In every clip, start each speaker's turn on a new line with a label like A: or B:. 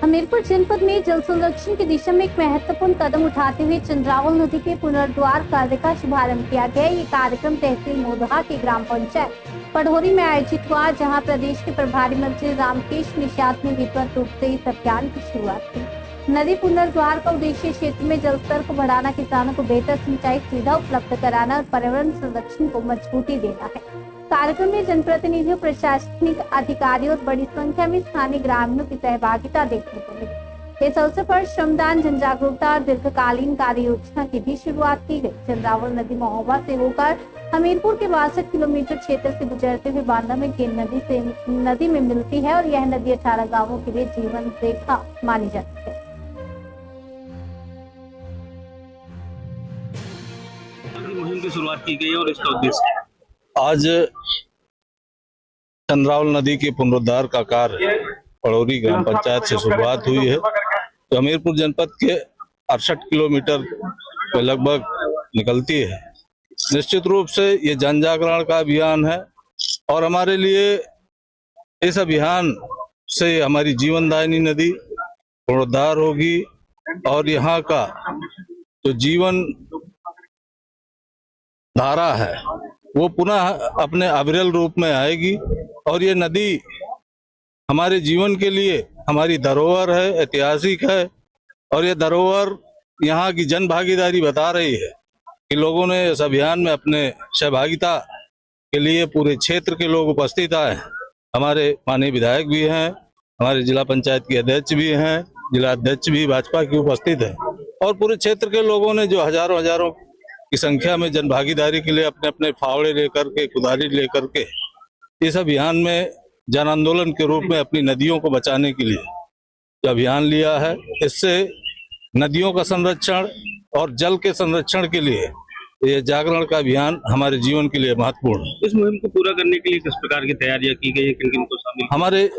A: हमीरपुर जनपद में जल संरक्षण की दिशा में एक महत्वपूर्ण कदम उठाते हुए चंद्रावल नदी के पुनर्द्वार कार्य का शुभारंभ किया गया। ये कार्यक्रम तहसील मोदहा की ग्राम पंचायत पढ़ोरी में आयोजित हुआ, जहां प्रदेश के प्रभारी मंत्री रामकेश निषाद ने विधिवत रूप से इस अभियान की शुरुआत की। नदी पुनर्द्वार का उद्देश्य क्षेत्र में जल स्तर को बढ़ाना, किसानों को बेहतर सिंचाई सुविधा उपलब्ध कराना और पर्यावरण संरक्षण को मजबूती देना है। कार्यक्रम में जनप्रतिनिधियों, प्रशासनिक अधिकारियों और बड़ी संख्या में स्थानीय ग्रामीणों की सहभागिता देखने को मिली। इस अवसर पर श्रमदान, जन जागरूकता और दीर्घकालीन कार्य योजना की भी शुरुआत की गई। चंद्रावल नदी महोबा से होकर हमीरपुर के 62 किलोमीटर क्षेत्र से गुजरते हुए बांदा में केन नदी में मिलती है और यह नदी 18 गाँवों के लिए जीवन रेखा मानी जाती है।
B: मुहिम की शुरुआत की गई और इसका उद्देश्य
C: आज चंद्रावल नदी के पुनरुद्धार का कार्य पढ़ोरी ग्राम पंचायत से शुरुआत हुई है। तो हमीरपुर जनपद के 68 किलोमीटर के लगभग निकलती है। निश्चित रूप से ये जन जागरण का अभियान है और हमारे लिए इस अभियान से हमारी जीवनदायिनी नदी पुनरुद्धार होगी और यहाँ का जो जीवन धारा है वो पुनः अपने अविरल रूप में आएगी। और ये नदी हमारे जीवन के लिए हमारी धरोहर है, ऐतिहासिक है। और ये धरोहर यहाँ की जन भागीदारी बता रही है कि लोगों ने इस अभियान में अपने सहभागिता के लिए पूरे क्षेत्र के लोग उपस्थित आए। हमारे माननीय विधायक भी हैं, हमारे जिला पंचायत के अध्यक्ष भी हैं, जिला अध्यक्ष भी भाजपा की उपस्थित है और पूरे क्षेत्र के लोगों ने जो हजारों की संख्या में जन भागीदारी के लिए अपने अपने फावड़े लेकर के, कुदारी लेकर के इस अभियान में जन आंदोलन के रूप में अपनी नदियों को बचाने के लिए जो अभियान लिया है, इससे नदियों का संरक्षण और जल के संरक्षण के लिए ये जागरण का अभियान हमारे जीवन के लिए महत्वपूर्ण है।
B: इस मुहिम को पूरा करने के लिए किस प्रकार की तैयारियां की गई है, किन किन को शामिल?
C: हमारे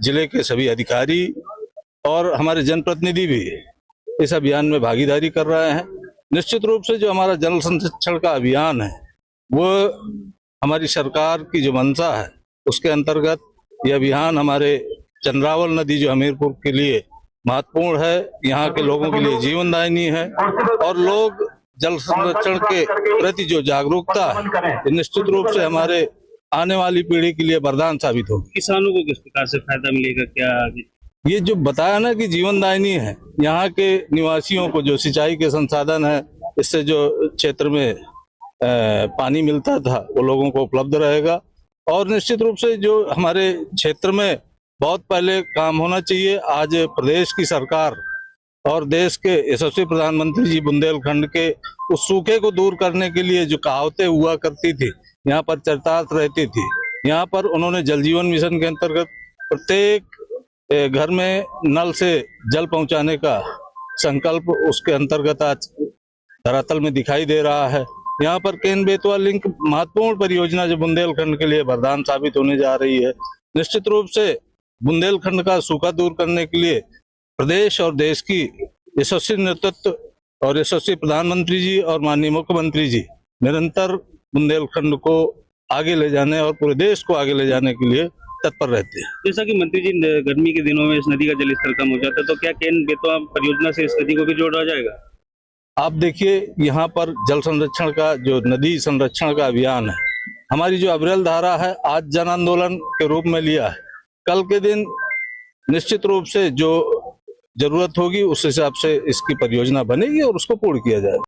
C: जिले के सभी अधिकारी और हमारे जनप्रतिनिधि भी इस अभियान में भागीदारी कर रहे हैं। निश्चित रूप से जो हमारा जल संरक्षण का अभियान है वो हमारी सरकार की जो मंशा है उसके अंतर्गत ये अभियान हमारे चंद्रावल नदी जो हमीरपुर के लिए महत्वपूर्ण है, यहाँ के लोगों के लिए जीवनदायिनी है और लोग जल संरक्षण के प्रति जो जागरूकता है निश्चित रूप से हमारे आने वाली पीढ़ी के लिए वरदान साबित होगी।
B: किसानों को किस प्रकार से फायदा मिलेगा? क्या
C: ये जो बताया ना कि जीवनदायिनी है, यहाँ के निवासियों को जो सिंचाई के संसाधन है, इससे जो क्षेत्र में पानी मिलता था वो लोगों को उपलब्ध रहेगा। और निश्चित रूप से जो हमारे क्षेत्र में बहुत पहले काम होना चाहिए, आज प्रदेश की सरकार और देश के यशस्वी प्रधानमंत्री जी बुंदेलखंड के उस सूखे को दूर करने के लिए जो कहावतें हुआ करती थी, यहाँ पर चरितार्थ रहती थी। यहाँ पर उन्होंने जल जीवन मिशन के अंतर्गत प्रत्येक घर में नल से जल पहुंचाने का संकल्प उसके अंतर्गत आज धरातल में दिखाई दे रहा है। यहाँ पर केन बेतवा लिंक महत्वपूर्ण परियोजना जो बुंदेलखंड के लिए वरदान साबित होने जा रही है। निश्चित रूप से बुंदेलखंड का सूखा दूर करने के लिए प्रदेश और देश की यशस्वी नेतृत्व और यशस्वी प्रधानमंत्री जी और माननीय मुख्यमंत्री जी निरंतर बुंदेलखंड को आगे ले जाने और पूरे देश को आगे ले जाने के लिए तत्पर रहते हैं।
B: जैसा कि मंत्री जी, गर्मी के दिनों में इस नदी का जल स्तर कम हो जाता है, तो क्या केन बेतवा परियोजना से इस नदी को भी जोड़ा जाएगा?
C: आप देखिए, यहाँ पर जल संरक्षण का जो नदी संरक्षण का अभियान है, हमारी जो अविरल धारा है, आज जन आंदोलन के रूप में लिया है। कल के दिन निश्चित रूप से जो जरूरत होगी उस हिसाब से इसकी परियोजना बनेगी और उसको पूर्ण किया जाएगा।